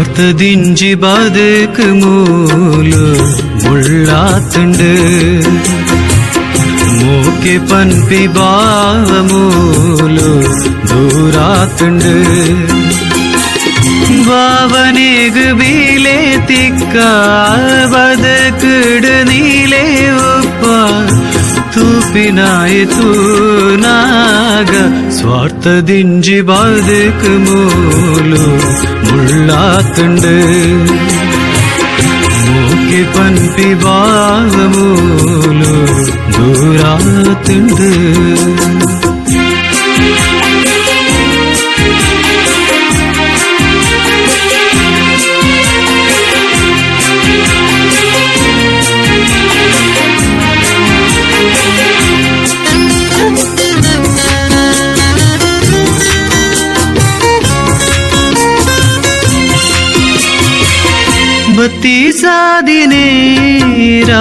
ಸ್ವಾರ್ಥದಿಂಜಿ ಬದುಕು ಮೂಲು ಮುಳ್ಳಾತುಂಡು ಮೂಕೆ ಪನ್ಪಿ ಬಾವ ಮೂಲು ದೂರಾತುಂಡು ಬಾವನೆಗು ಬೀಲೆ ತಿಕ್ಕ ಬದುಕುಡು ನೀಲೆ ಒಪ್ಪ ತೂಪಿನಾಯಿತು ನಾಗ ಸ್ವಾರ್ಥದಿಂಜಿ ಬದುಕು ಮೂಲು ಮುಳ್ಳಾತುಂಡು ಮೂಕೆ ಪನ್ಪಿ ಬಾವ ಮೂಲು ದೂರಾತುಂಡು ಬತ್ತಿ ಸಾದಿನೇರ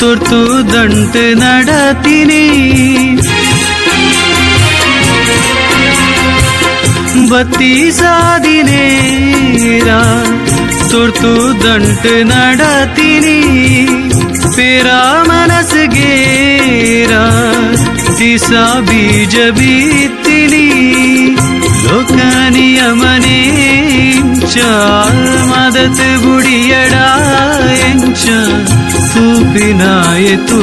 ತುರ್ತು ದಂಟು ನಡತಿನಿ ಬತ್ತಿ ಸಾದಿನೇರ ತುರ್ತು ದಂಟು ನಡತಿನಿ ಪೇರ ಮನಸ್ಸಿಗೇರ ದಿಸ ಬೀಜ ಬಿತ್ತಿನಿ ಲೋಕ ನಿಯಮನೇ ಮದತ್ ಬುಡಿಯಡ ಎಂಚ ತೂಪಿನಾಯಿತು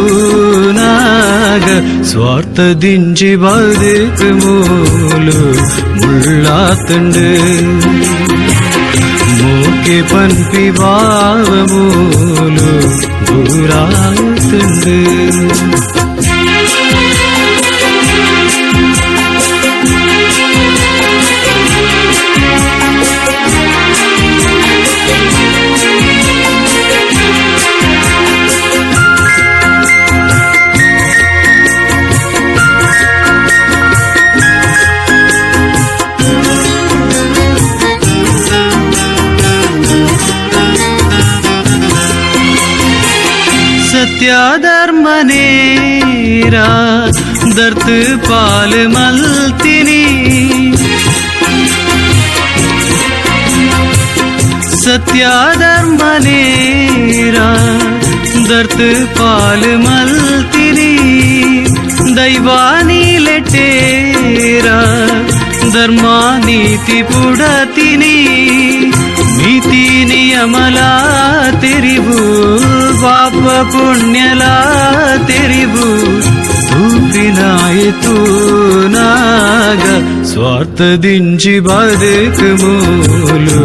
ನಾಗ ಸ್ವಾರ್ಥದಿಂಜಿ ಬದುಕು ಮೂಲು ಮುಳ್ಳಾತುಂಡು ಮೂಕೆ ಪನ್ಪಿ ಬಾವ ಮೂಲು ದೂರಾತುಂಡು ಸತ್ಯ ಧರ್ಮನೇರ ದರ್ತ್ ಪಾಲ್ ಮಲ್ತಿನಿ ಸತ್ಯ ಧರ್ಮನೇರ ದರ್ತ್ ಪಾಲ್ ಮಲ್ತಿನಿ ದೈವಾನಿಲೆಟೇರ ಧರ್ಮ ನೀತಿ ಪುಡತಿನಿ ನೀತಿ ನಿಯಮಲಾ ತೆರಿವು ಪಾಪ ಪುಣ್ಯಲಾ ತೆರಿವು ತೂಪಿನಾಯಿತು ನಾಗ ಸ್ವಾರ್ಥದಿಂಜಿ ಬದುಕು ಮೂಲು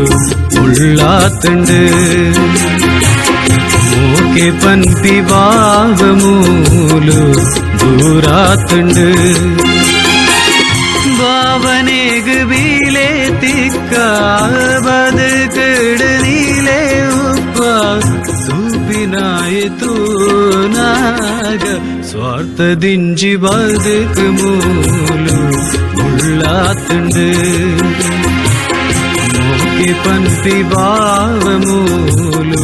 ಮುಳ್ಳಾತುಂಡು ಮೂಕೆ ಪನ್ಪಿ ಬಾವ ಮೂಲು ದೂರಾತುಂಡು ಬಾವನೆಗು ಬೀಲೆ ತಿಕ್ಕ ಬದುಕುಡು ನೀಲೆ ಉಪ್ಪ ತೂಪಿನಾಯಿತು ನಾಗ ಸ್ವಾರ್ಥದಿಂಜಿ ಬದುಕು ಮೂಲು ಮುಳ್ಳಾತುಂಡು ಮೂಕೆ ಪನ್ಪಿ ಬಾವ ಮೂಲು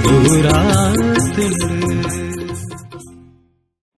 ದೂರಾತುಂಡು.